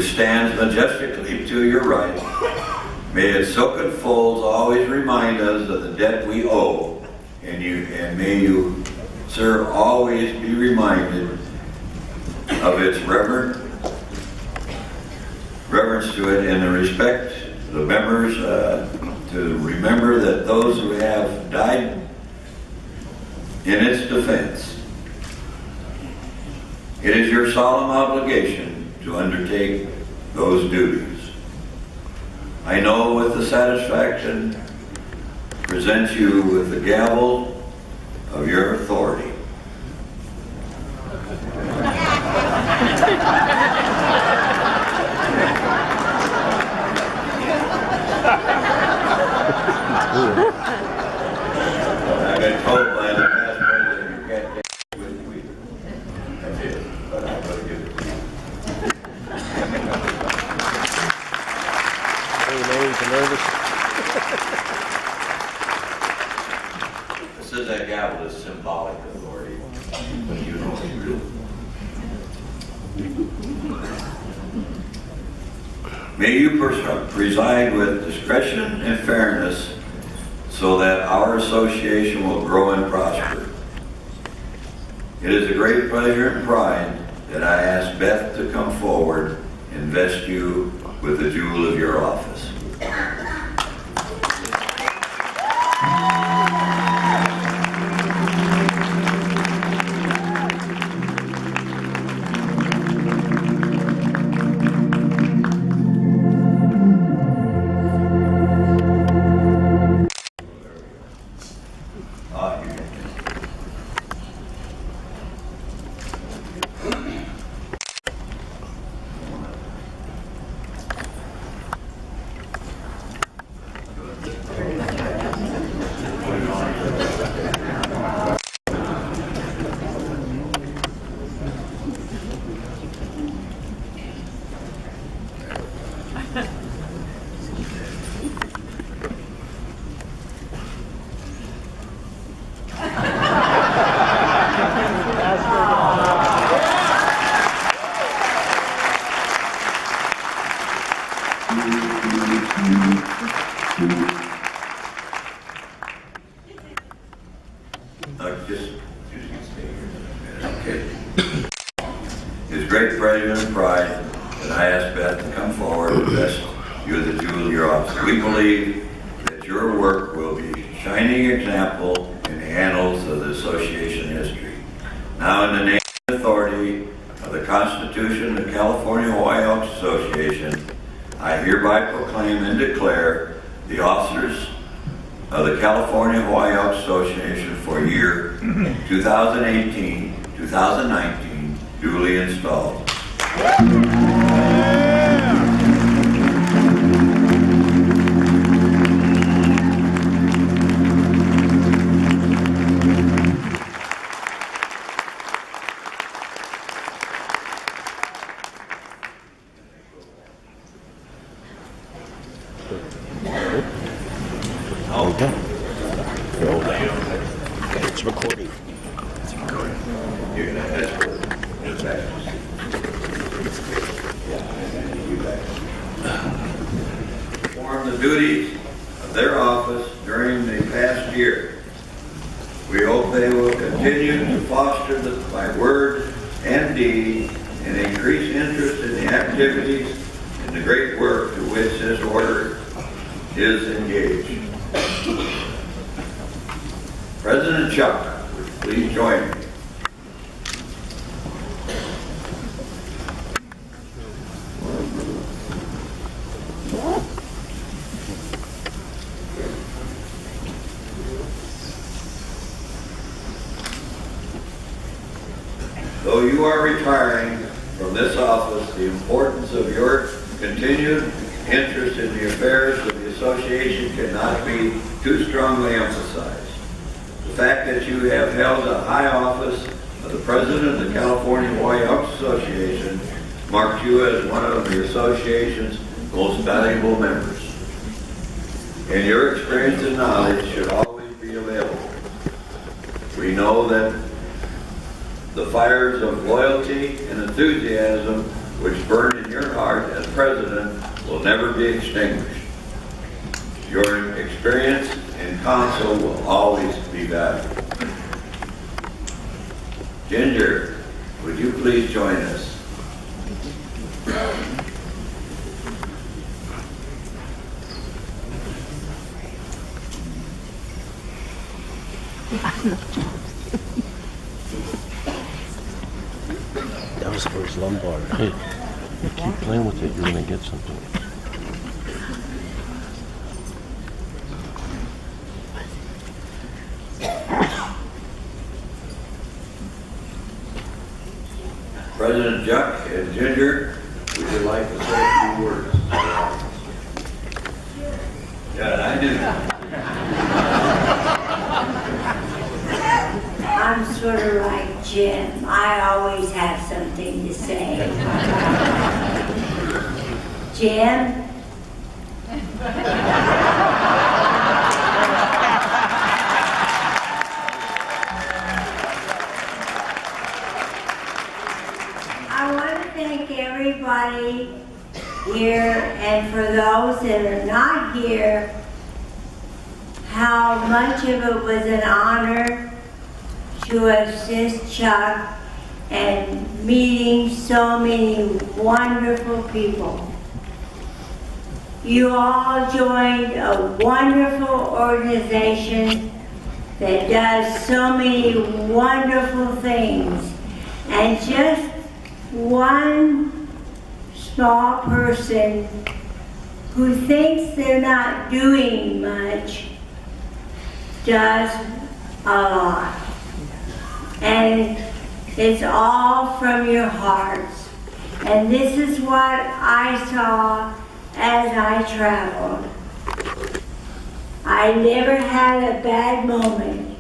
which stands majestically to your right. May its silken folds always remind us of the debt we owe, and may you, sir, always be reminded of its reverence to it and the respect the members to remember that those who have died in its defense. It is your solemn obligation to undertake those duties. I know with the satisfaction present you with the gavel of your authority. I've been told by the past president you can't take it with me. That's it, but I'm going to give it to you. Nervous. This is that gavel is symbolic authority, but you know it's real. May you preside with discretion and fairness so that our association will grow and prosper. It is a great pleasure and pride that I ask Beth to come forward and vest you with the jewel of your office. It's great pleasure and pride that I ask Beth to come forward and vest you with the jewel of your office. We believe that your work will be a shining example in the annals of the association history. Now, in the name and authority of the Constitution of the California Hawaii Elks Association, I hereby proclaim and declare the officers of the California Hawaii Elks Association for year 2018-2019 duly installed. Okay. It's recording. It's recording. You're going to escort it back. Perform the duties of their office during the past year. We hope they will continue to foster by word and deed and increase interest in the activities and the great work to which this order is engaged. President Chuck, would you please join me? Though you are retiring from this office, the importance of your continued interest in the affairs of the association cannot be too strongly emphasized. The fact that you have held a high office of the President of the California Hawaii Elks Association marks you as one of the association's most valuable members. And your experience and knowledge should always be available. We know that the fires of loyalty and enthusiasm which burn in your heart as president will never be extinguished. Your experience and counsel will always be valuable. Ginger, would you please join us? That was for his lumbar. Hey, keep playing with it. You're gonna get something. President Juck and Ginger, would you like to say a few words? Yeah, I do. I'm sort of like Jim. I always have something to say. Jim? I want to thank everybody here, and for those that are not here, how much of it was an honor to assist Chuck and meeting so many wonderful people. You all joined a wonderful organization that does so many wonderful things, and just one small person who thinks they're not doing much does a lot. And it's all from your hearts. And this is what I saw as I traveled. I never had a bad moment.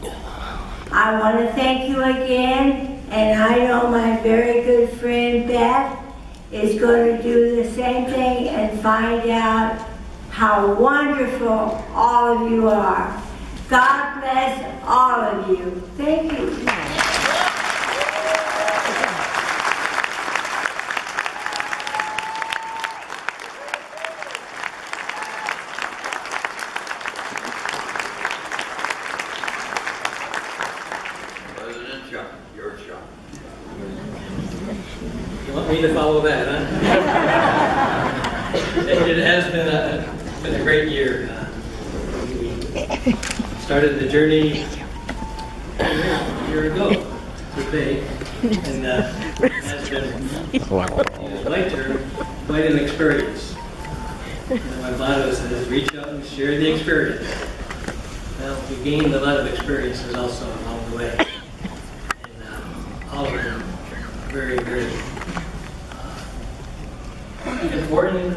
I want to thank you again, and I know my very good friend Beth is going to do the same thing and find out how wonderful all of you are. God bless all of you. Thank you. President Chuck, your shot. You want me to follow that, huh? It has been a great year. We started the journey a year ago today, and has been quite an experience. My motto says, reach out and share the experience. Well, we gained a lot of experiences also along the way, and all of them very, very important,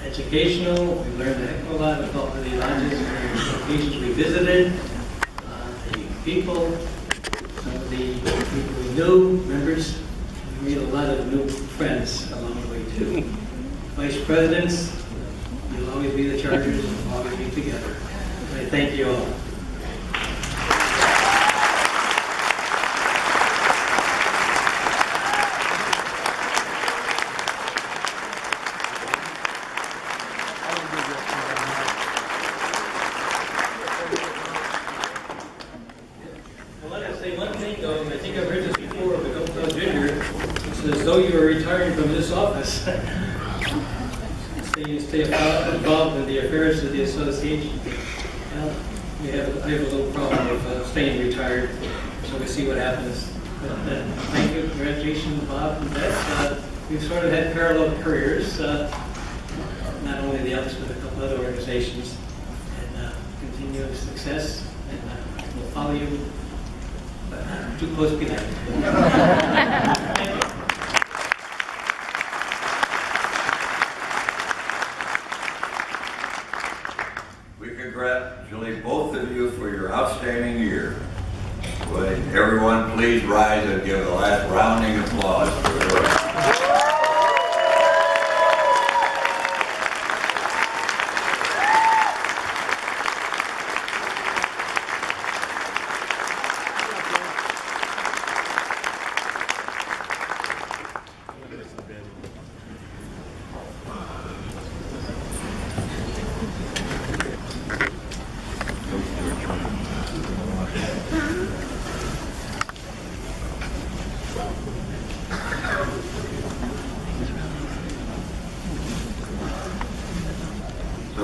educational. We learned a heck of a lot about the lodges and locations we visited, the people, some of the people we knew, members. We made a lot of new friends along the way too. Vice presidents, you'll always be the chargers, and we'll always be together. I thank you all. Though you are retiring from this office, stay involved in the affairs of the association. Well, I have a little problem with staying retired, so we'll see what happens. But, thank you, congratulations, Bob and Beth. We've sort of had parallel careers, not only the Elks, but a couple other organizations, and continued success, and we'll follow you, but not too close behind. Thank you. We congratulate both of you for your outstanding year. Would everyone please rise and give a last rounding applause for the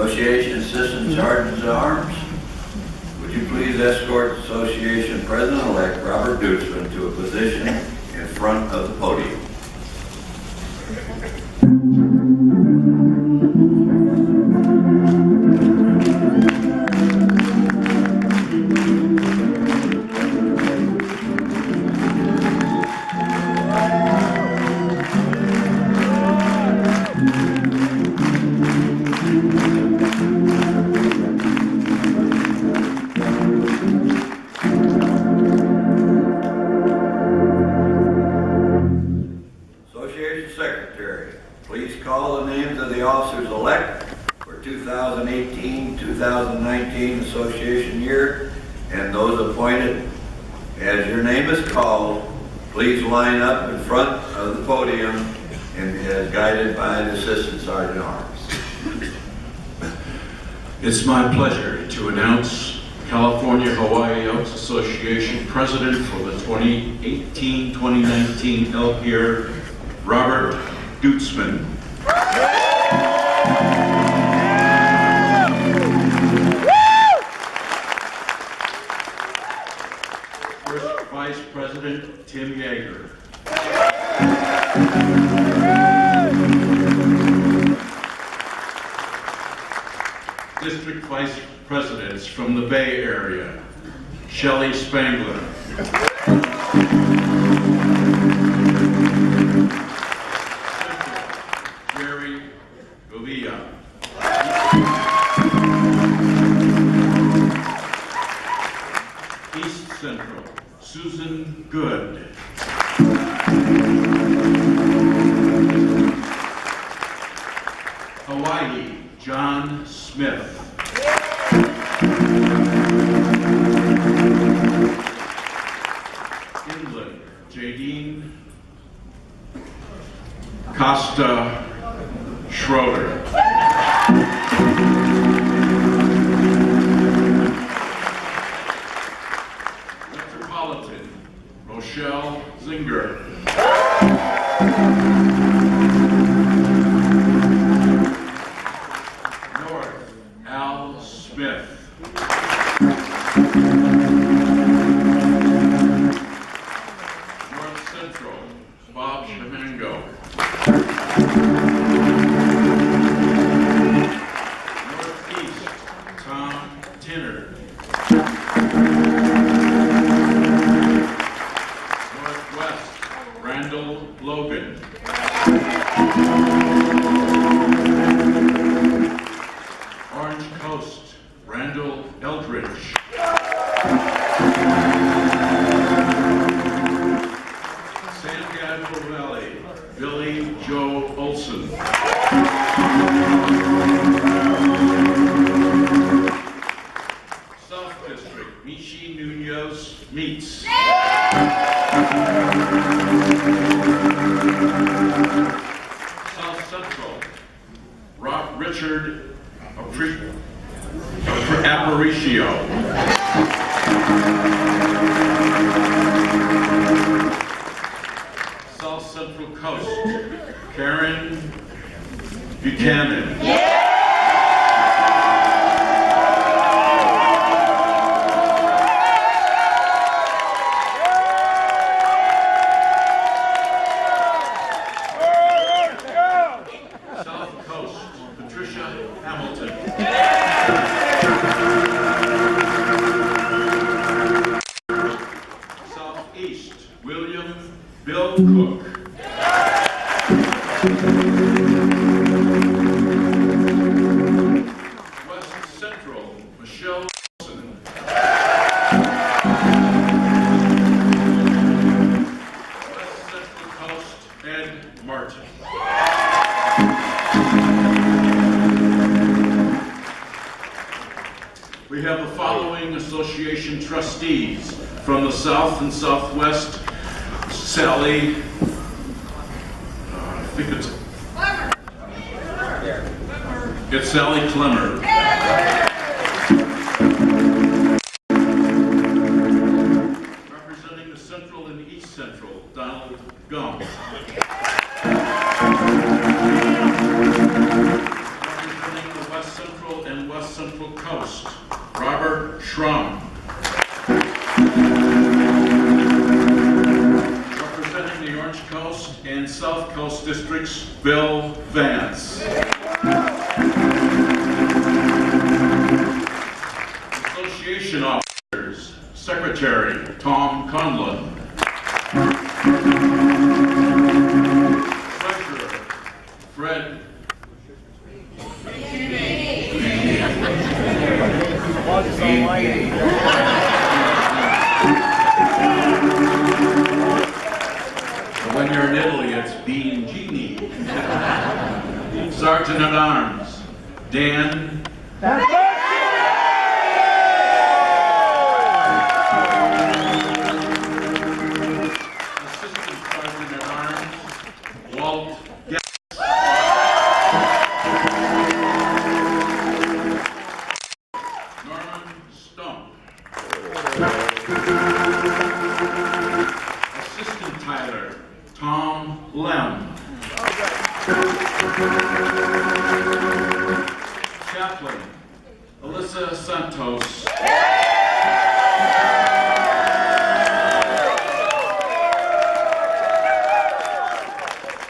Association Assistant Sergeants at Arms, would you please escort Association President-elect Robert Duitsman to a position in front of the podium? Officers-elect for 2018-2019 association year, and those appointed. As your name is called, please line up in front of the podium and as guided by the Assistant Sergeant at Arms. It's my pleasure to announce California-Hawaii Elks Association President for the 2018-2019 Elk year, Robert Duitsman. First Vice President Tim Yeager. District Vice Presidents from the Bay Area, Shelley Spangler. Jerry Govilla. East Central, Susan Good. Hawaii, John Smith. Inland, Jadine Costa Schroeder. Metropolitan, Rochelle Zinger. North, Al Smith. North Central, Bob Shamango. Northeast, Tom Tinner. Northwest, Randall Logan. Orange Coast, Randall Eldridge. San Gabriel Valley, Billy Joe Olson. South District, Michi Nunez Meets. South Central, Richard Aparicio. South Central Coast, Karen Buchanan. South Coast, Patricia Hamilton. Southeast, William Bill Cook. West Central, Michelle Wilson. West Central Coast, Ed Martin. We have the following association trustees from the South and Southwest. Sally, I think it's Sally Clemmer. Representing the Central and East Central, Donald Gum. Representing the West Central Central and West Central Coast, Robert Schrum. Representing the Orange Coast and South Coast districts, Bill Vance. Association officers, Secretary Tom Conlon. Treasurer Fred When you're in Italy, it's Bean Genie. Sergeant at Arms, Dan. Assistant Sergeant at Arms, Walt. Norman Stump. Assistant Tyler, Tom Lem. Chaplain, Alyssa Santos.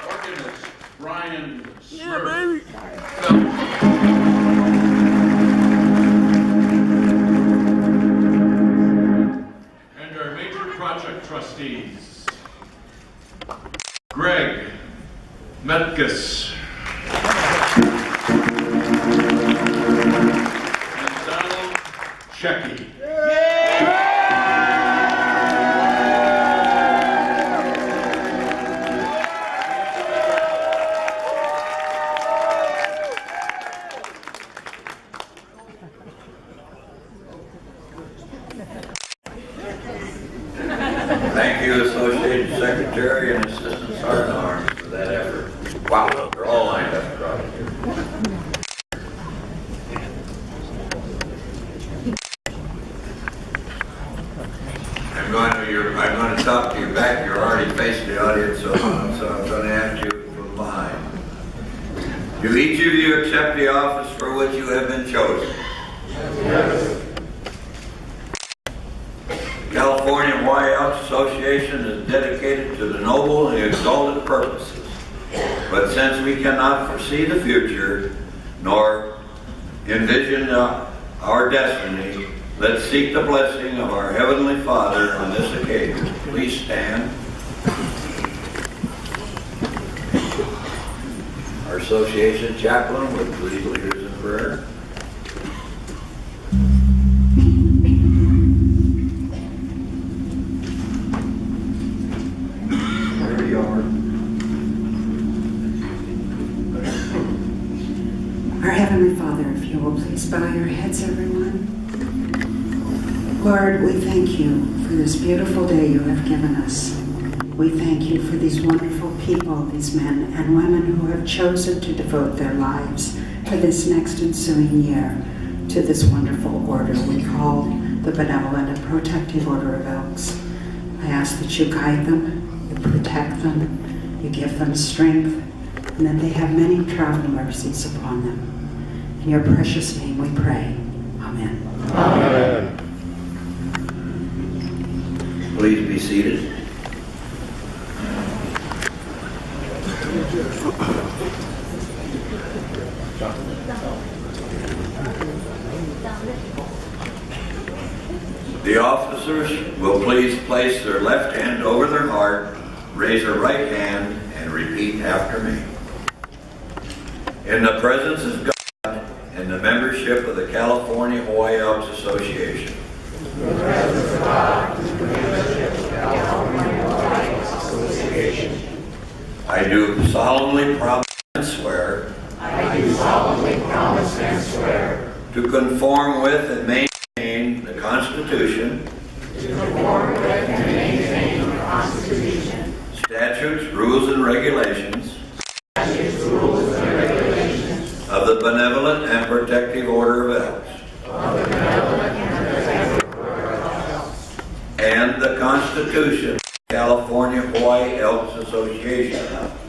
Organist, Brian Smith. And our major project trustees, Greg Metkus. And Donald Checky. Thank you, Associated Secretary and Assistant Sergeant at Arms, for that effort. Wow, they're all lined up across here. I'm going to talk to you back. You're already facing the audience, so I'm going to ask you from behind. Do each of you accept the office for which you have been chosen? Yes. The California Hawaii Elks Association is dedicated to the noble and exalted purposes. But since we cannot foresee the future, nor envision our destiny, let's seek the blessing of our Heavenly Father on this occasion. Please stand. Our association chaplain would please lead us in prayer. There you are. Our Heavenly Father, if you will please bow your heads, everyone. Lord, we thank you for this beautiful day you have given us. We thank you for these wonderful people, these men and women who have chosen to devote their lives for this next ensuing year to this wonderful order we call the Benevolent and Protective Order of Elks. I ask that you guide them, you protect them, you give them strength, and that they have many traveling mercies upon them. In your precious name we pray. Amen. Amen. Please be seated. The officers will please place their left hand over their heart, raise their right hand, and repeat after me. In the presence of God and the membership of the California Hawaii Elks Association. In the presence of God and the membership of the California Hawaii Elks Association. I do solemnly promise and swear. I do solemnly promise and swear. To conform with and maintain the Constitution. To conform with and maintain the Constitution. Statutes, rules, and regulations. Statutes, rules, and regulations. Of the Benevolent and Protective Order of Elks. Of the Benevolent and Protective Order of Elks. And the Constitution of the California Hawaii Elks Association.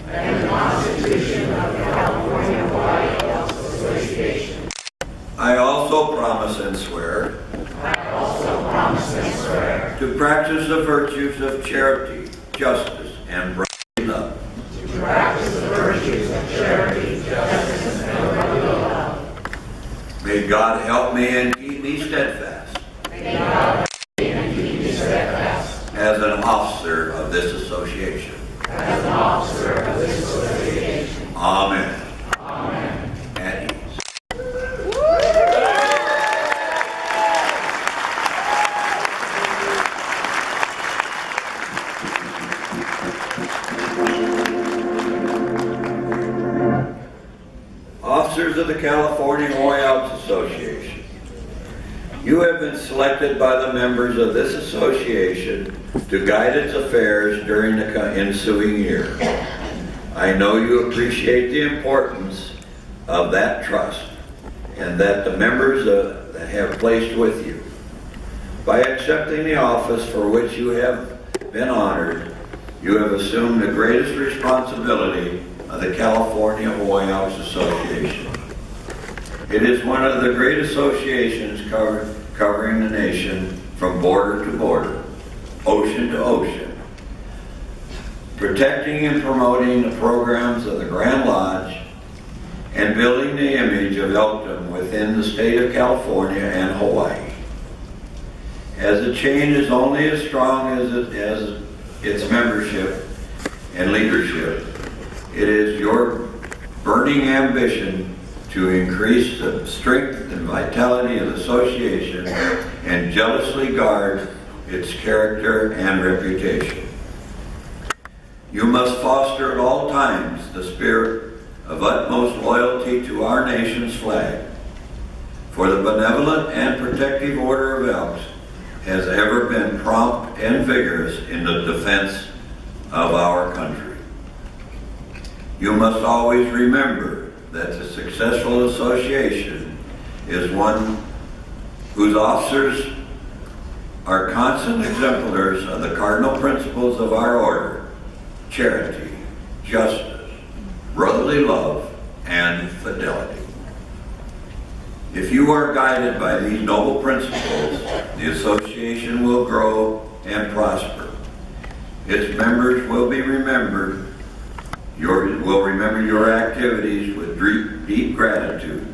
And the Constitution of the California Hawaii Elks Association. I I also promise and swear to practice the virtues of charity, justice, and brotherly love. May God help me and keep me steadfast. As an officer of this association. Amen. At ease. Officers of the California Elks Association, you have been selected by the members of this association to guide its affairs during the ensuing year. I know you appreciate the importance of that trust and that the members have placed with you. By accepting the office for which you have been honored, you have assumed the greatest responsibility of the California Elks Association. It is one of the great associations covering the nation from border to border, ocean to ocean, protecting and promoting the programs of the Grand Lodge and building the image of elkdom within the state of California and Hawaii. As a chain is only as strong as its membership and leadership, it is your burning ambition to increase the strength and vitality of the association and jealously guard its character and reputation. You must foster at all times the spirit of utmost loyalty to our nation's flag, for the benevolent and protective Order of Elks has ever been prompt and vigorous in the defense of our country. You must always remember that the successful association is one whose officers are constant exemplars of the cardinal principles of our order: charity, justice, brotherly love, and fidelity. If you are guided by these noble principles, the association will grow and prosper. Its members will remember your activities with deep gratitude,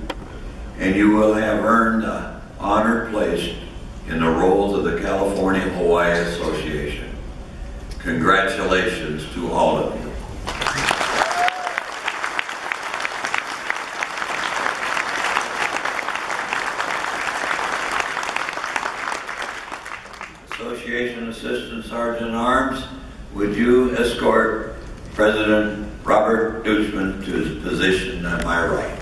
and you will have earned the honor placed in the rolls of the California Hawaii Association. Congratulations to all of you. Association Assistant Sergeant at Arms, would you escort President Robert Duitsman to his position at my right?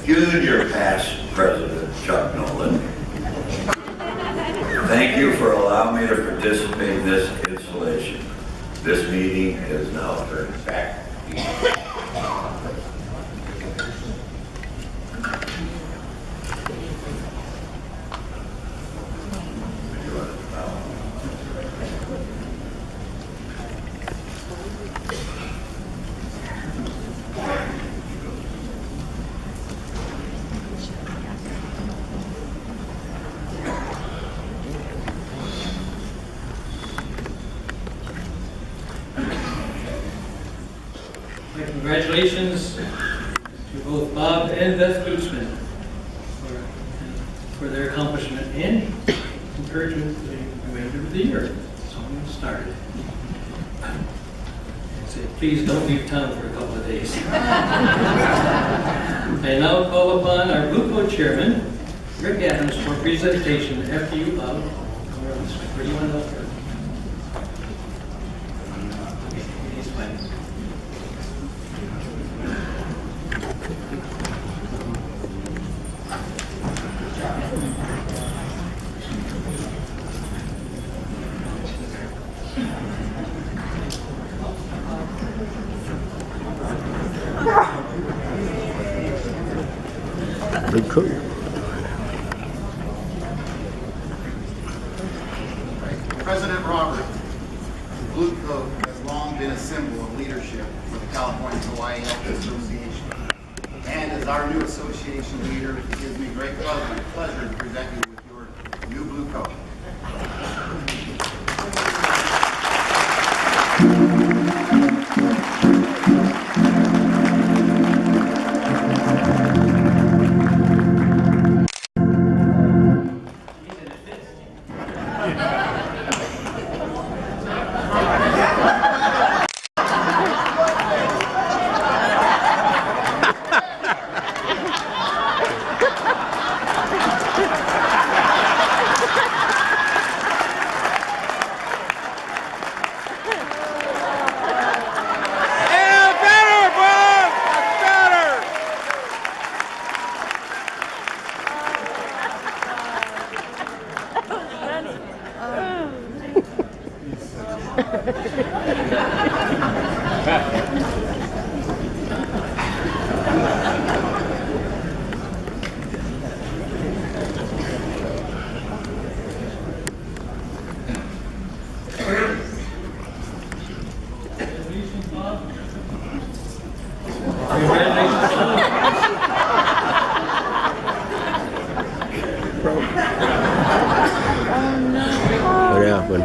Junior past President Chuck Nolan, thank you for allowing me to participate in this installation. This meeting is now turned back. Congratulations to both Bob and and Beth Duitsman for their accomplishment and encouragement for the remainder of the year. So I'm going to start it. Say, please don't leave town for a couple of days. I now call upon our Blue Coat Chairman, Rick Adams, for presentation after you out. Where do you want to go first? Okay, he's fine. Good cook. President Robert, the Blue Coat has long been a symbol of leadership for the California Hawaii Elks Association. And as our new association leader, it gives me great pleasure to present you with your new Blue Coat. What happened?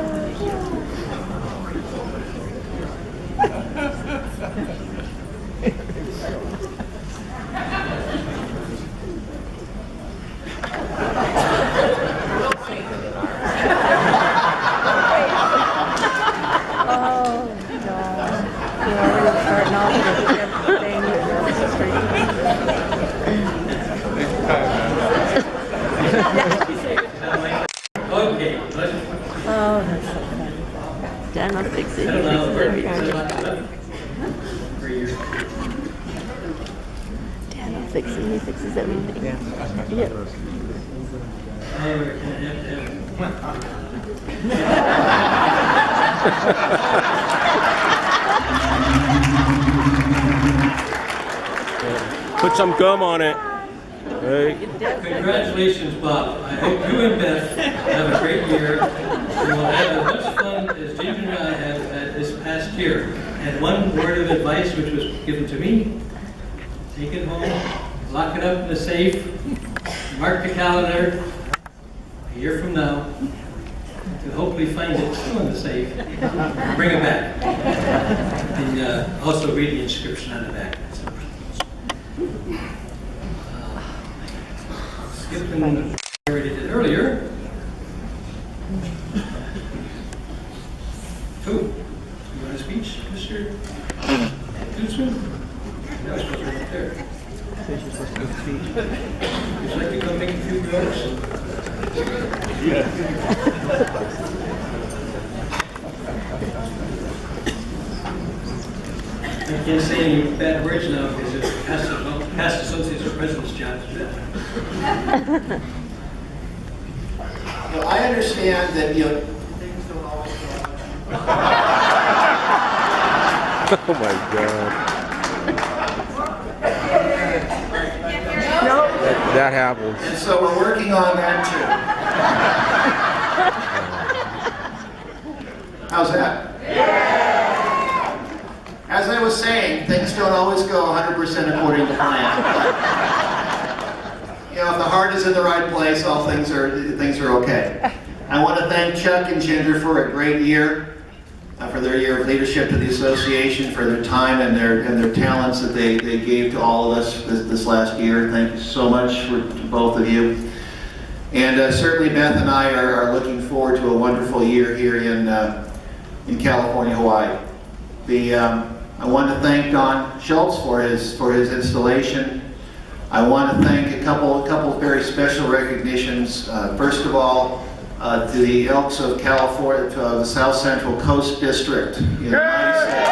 Okay, Oh, that's so funny. Dan will fix it. He fixes everything. Dan will fix it. He fixes everything. Yeah. Put some gum on it. Hey. Congratulations, Bob. I hope you and Beth have a great year. You will have as much fun as Ginger and I have had this past year. And one word of advice which was given to me, take it home, lock it up in the safe, mark the calendar a year from now, to hopefully find it still in the safe, bring it back. And also read the inscription on the back. Skipping what I already did earlier. 2. You want a speech, Mr. Duitsman? No, it's supposed to be right there. Would you like to come make a few jokes? Yeah. I can't say any bad words now because it's past associates or president's job to do that. I understand that things don't always go. Oh my God. That happens. And so we're working on that too. How's that? As I was saying, things don't always go 100% according to plan. If the heart is in the right place, all things are okay. I want to thank Chuck and Ginger for a great year, for their year of leadership to the association, for their time and their talents that they gave to all of us this last year. Thank you so much to both of you. And certainly Beth and I are looking forward to a wonderful year here in California, Hawaii. I want to thank Don Schultz for his installation. I want to thank a couple of very special recognitions. First of all, to the Elks of California, to the South Central Coast District in the United States.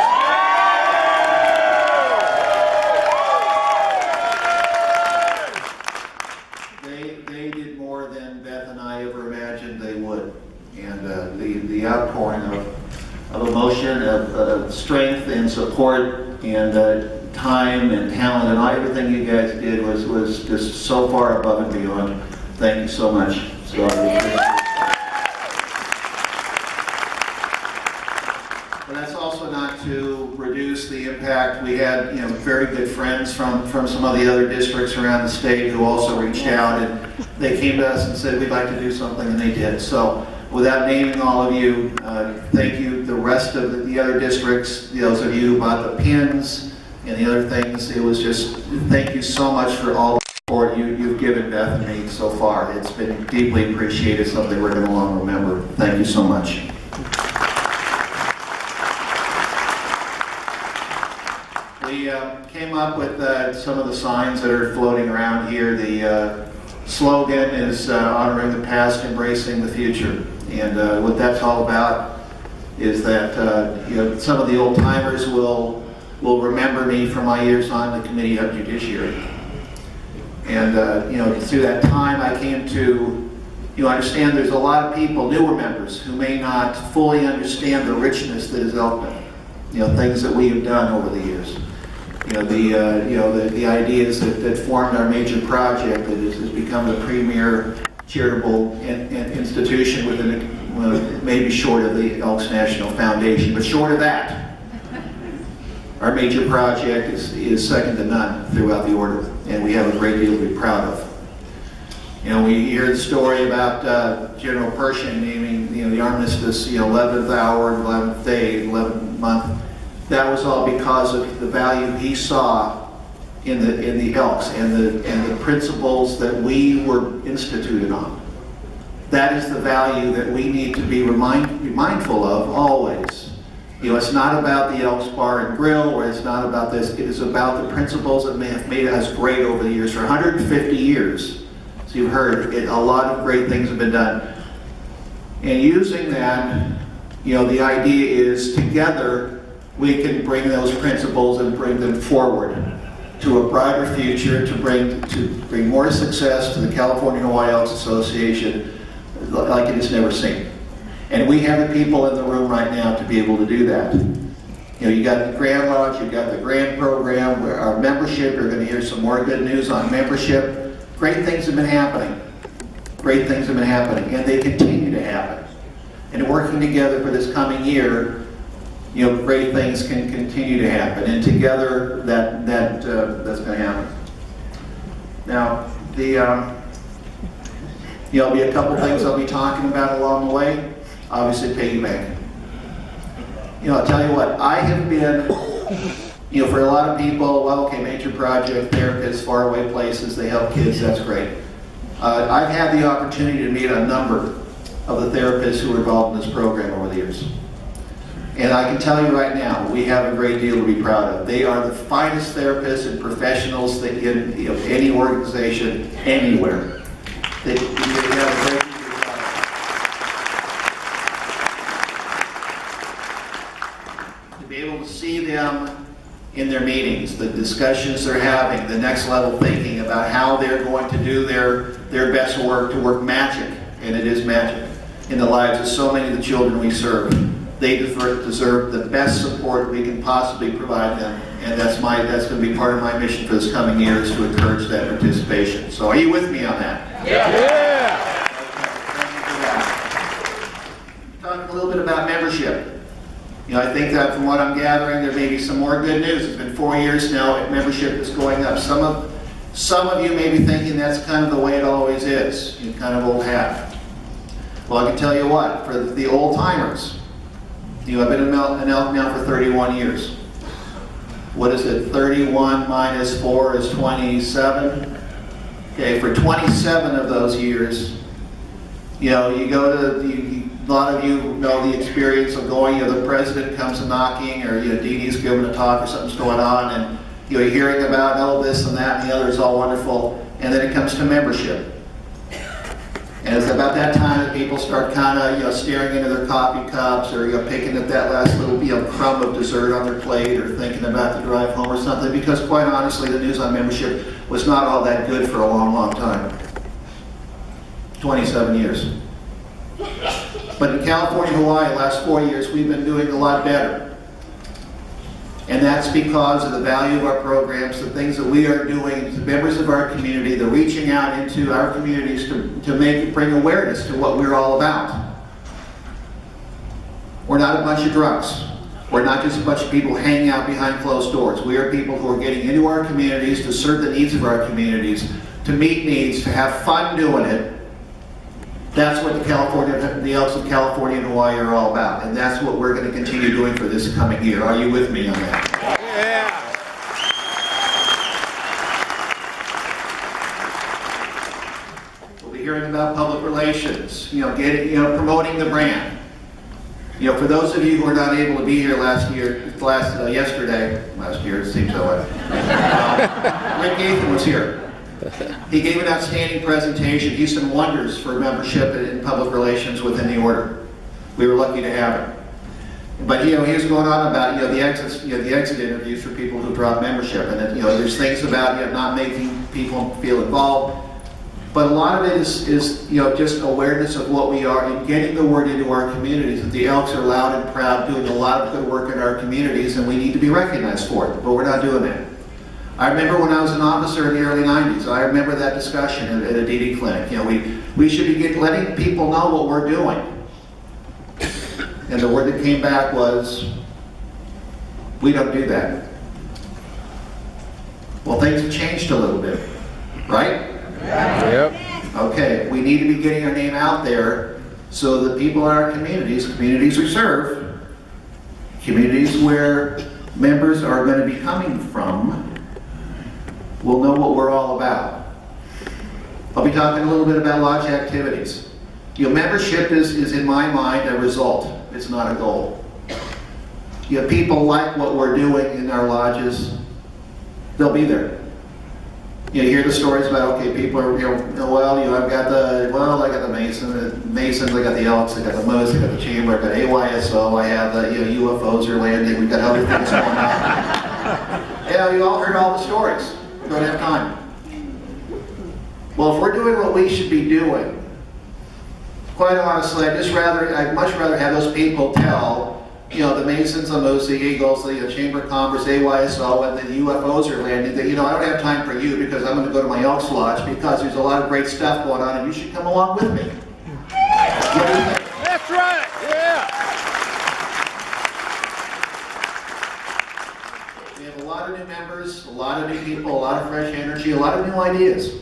They did more than Beth and I ever imagined they would. And the outpouring of emotion, of strength and support and time and talent and everything you guys did was just so far above and beyond. Thank you so much. So, but that's also not to reduce the impact. We had very good friends from some of the other districts around the state who also reached out, and they came to us and said we'd like to do something, and they did. So without naming all of you, thank you. The rest of the other districts, those of you who bought the pins and the other things, it was just, thank you so much for all the support you've given Beth and me so far. It's been deeply appreciated, something we're going to long remember. Thank you so much. We came up with some of the signs that are floating around here. The slogan is honoring the past, embracing the future. And what that's all about is that some of the old timers will remember me from my years on the Committee of Judiciary. And through that time I came to understand there's a lot of people, newer members, who may not fully understand the richness that is Elkman. Things that we have done over the years. The ideas that formed our major project that has become the premier charitable institution within, maybe short of the Elks National Foundation, but short of that, our major project is second to none throughout the order, and we have a great deal to be proud of. We hear the story about General Pershing naming the armistice 11th hour, 11th day, 11th month. That was all because of the value he saw in the Elks and the principles that we were instituted on. That is the value that we need to be mindful of always. It's not about the Elks Bar and Grill, or it's not about this. It is about the principles that have made us great over the years. For 150 years, so you've heard, a lot of great things have been done. And using that, the idea is together we can bring those principles and bring them forward to a brighter future, to bring more success to the California Hawaii Elks Association like it has never seen. And we have the people in the room right now to be able to do that. You got the Grand Lodge, you got the Grand Program, where our membership, you're going to hear some more good news on membership. Great things have been happening. Great things have been happening, and they continue to happen. And working together for this coming year, great things can continue to happen, and together that's going to happen. Now, there'll be a couple things I'll be talking about along the way. Obviously, piggyback. I'll tell you what, I have been, for a lot of people, well, okay, major project, therapists, faraway places, they help kids, that's great. I've had the opportunity to meet a number of the therapists who are involved in this program over the years. And I can tell you right now, we have a great deal to be proud of. They are the finest therapists and professionals that in any organization, anywhere. They have a great deal to be proud of. To be able to see them in their meetings, the discussions they're having, the next level thinking about how they're going to do their best work to work magic, and it is magic, in the lives of so many of the children we serve. They deserve the best support we can possibly provide them, and that's going to be part of my mission for this coming year, is to encourage that participation. So are you with me on that? Yeah! Okay, thank you for that. Talk a little bit about membership. I think that from what I'm gathering, there may be some more good news. It's been 4 years now, and membership is going up. Some of you may be thinking that's kind of the way it always is, kind of old hat. Well, I can tell you what, for the old timers, I've been an elk now for 31 years. What is it? 31 minus 4 is 27. Okay, for 27 of those years, you go to, a lot of you know the experience of going, the president comes and knocking, or Dee Dee's giving a talk or something's going on, and you're hearing about, this and that and the other is all wonderful, and then it comes to membership. And it's about that time that people start kind of, staring into their coffee cups, or picking at that last little, crumb of dessert on their plate, or thinking about the drive home or something, because quite honestly, the news on membership was not all that good for a long, long time. 27 years. But in California, Hawaii, the last 4 years, we've been doing a lot better. And that's because of the value of our programs, the things that we are doing, the members of our community, the reaching out into our communities to bring awareness to what we're all about. We're not a bunch of drunks. We're not just a bunch of people hanging out behind closed doors. We are people who are getting into our communities to serve the needs of our communities, to meet needs, to have fun doing it. That's what the Elks of California and Hawaii are all about, and that's what we're going to continue doing for this coming year. Are you with me on that? Yeah. We'll be hearing about public relations, promoting the brand. For those of you who were not able to be here yesterday, it seems that way. Rick Gaithan was here. He gave an outstanding presentation. He's done wonders for membership and public relations within the order. We were lucky to have him. But he was going on about the exit interviews for people who drop membership, and that there's things about not making people feel involved. But a lot of it is just awareness of what we are and getting the word into our communities. That the Elks are loud and proud, doing a lot of good work in our communities, and we need to be recognized for it. But we're not doing that. I remember when I was an officer in the early 90s, I remember that discussion at a DD clinic. We should be letting people know what we're doing. And the word that came back was, we don't do that. Well, things have changed a little bit, right? Yep. Okay, we need to be getting our name out there so that people in our communities we serve, communities where members are going to be coming from, will know what we're all about. I'll be talking a little bit about lodge activities. Membership is in my mind a result. It's not a goal. People like what we're doing in our lodges, they'll be there. You hear the stories about, people are, I got the Masons, I got the Elks, I got the Moose, I got the Chamber, I got AYSO, I have the UFOs are landing, we've got other things going on. You all heard all the stories. We don't have time. Well, if we're doing what we should be doing, quite honestly, I'd much rather have those people tell, the Masons, the Moose, the Eagles, the Chamber of Commerce, AYSO, and the UFOs are landing, that, I don't have time for you because I'm going to go to my Elks Lodge because there's a lot of great stuff going on and you should come along with me. What do you think? That's right, yeah. We have a lot of new members, a lot of new people, a lot of fresh energy, a lot of new ideas.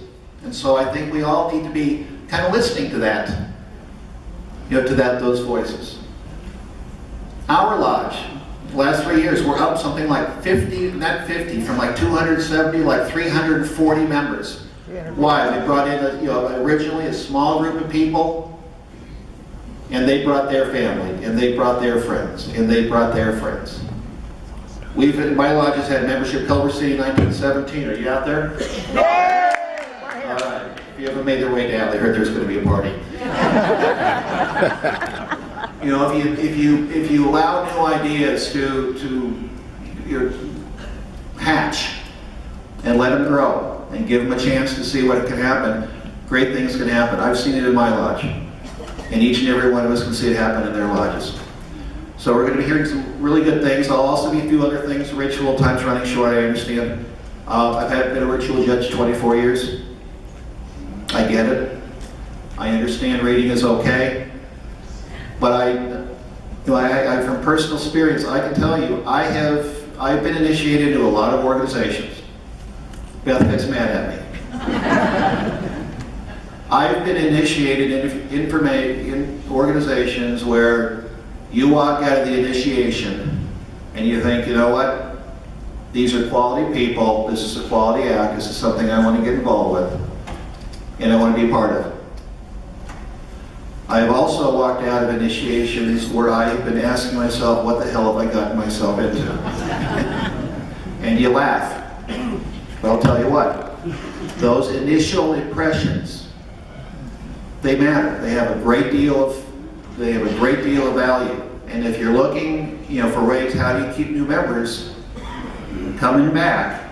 And so I think we all need to be kind of listening to that, those voices. Our lodge, the last 3 years, we're up something like 50, not 50, from like 270, like 340 members. Why? We brought in, originally a small group of people, and they brought their family, and they brought their friends, and they brought their friends. My lodge has had membership Culver City 1917. Are you out there? All right. If you haven't made their way down, they heard there's going to be a party. If you allow new ideas to hatch and let them grow and give them a chance to see what can happen, great things can happen. I've seen it in my lodge, and each and every one of us can see it happen in their lodges. So we're going to be hearing some really good things. I'll also be a few other things. Ritual, time's running short, I understand. I've been a ritual judge 24 years. I get it. I understand reading is okay. But from personal experience, I can tell you, I've been initiated into a lot of organizations. Beth gets mad at me. I've been initiated in organizations where You walk out of the initiation and you think, you know what? These are quality people. This is a quality act. This is something I want to get involved with and I want to be a part of. I have also walked out of initiations where I have been asking myself, what the hell have I gotten myself into? And you laugh. But I'll tell you what, those initial impressions, they matter. They have a great deal of value. And if you're looking, for ways how do you keep new members coming back,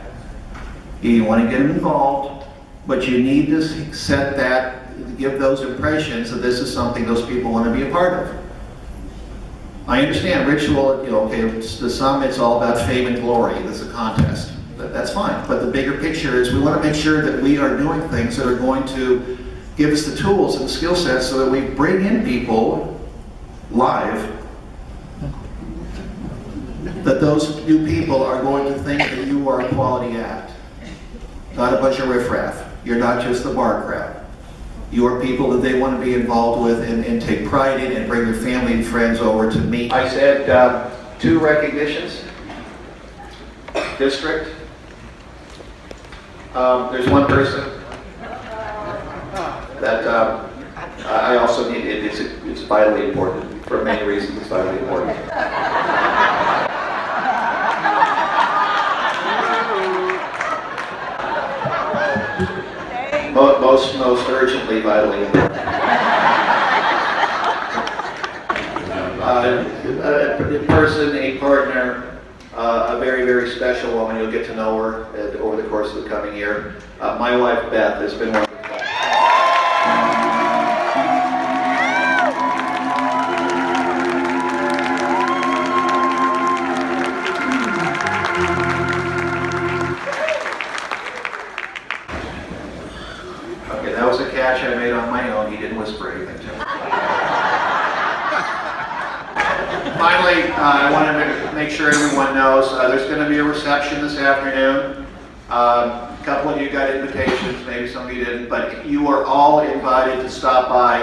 you want to get them involved, but you need to set that, give those impressions that this is something those people want to be a part of. I understand ritual, okay, to some it's all about fame and glory. It's a contest. That's fine. But the bigger picture is we want to make sure that we are doing things that are going to give us the tools and the skill sets so that we bring in people live, that those new people are going to think that you are a quality act, not a bunch of riffraff. You're not just the bar crowd. You are people that they want to be involved with and take pride in and bring their family and friends over to meet. I said 2 recognitions. District. There's one person that I also need. It's vitally important for many reasons. It's vitally important. Most urgently, vitally important. A person, a partner, a very, very special woman. You'll get to know her over the course of the coming year. My wife, Beth, has been wonderful. Okay, that was a catch I made on my own. He didn't whisper anything to me. Finally, I want to make sure everyone knows there's going to be a reception this afternoon. A couple of you got invitations, maybe some of you didn't, but you are all invited to stop by.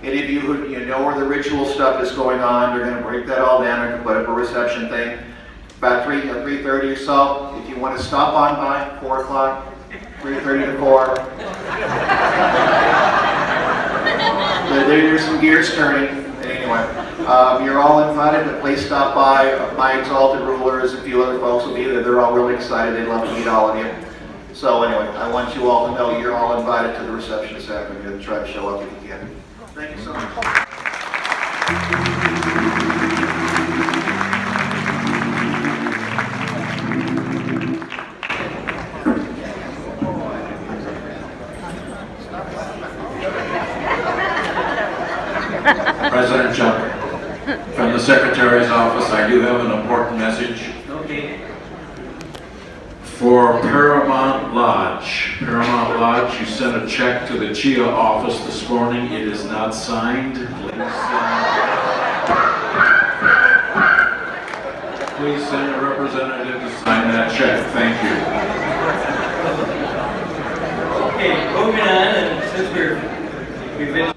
Any of you who know where the ritual stuff is going on, they're going to break that all down and put up a reception thing. About 3:30 or so. If you want to stop on by, 4 o'clock, 3:30 to 4. There's some gears turning. Anyway, you're all invited, but please stop by. My exalted rulers, a few other folks will be there. They're all really excited. They'd love to meet all of you. So anyway, I want you all to know you're all invited to the reception this afternoon and try to show up if you can. Thank you so much. President Juncker, from the Secretary's office, I do have an important message. Okay. For Paramount Lodge. Paramount Lodge, you sent a check to the CHEA office this morning. It is not signed. Please send a representative to sign that check. Thank you. Okay, moving on, and since we've been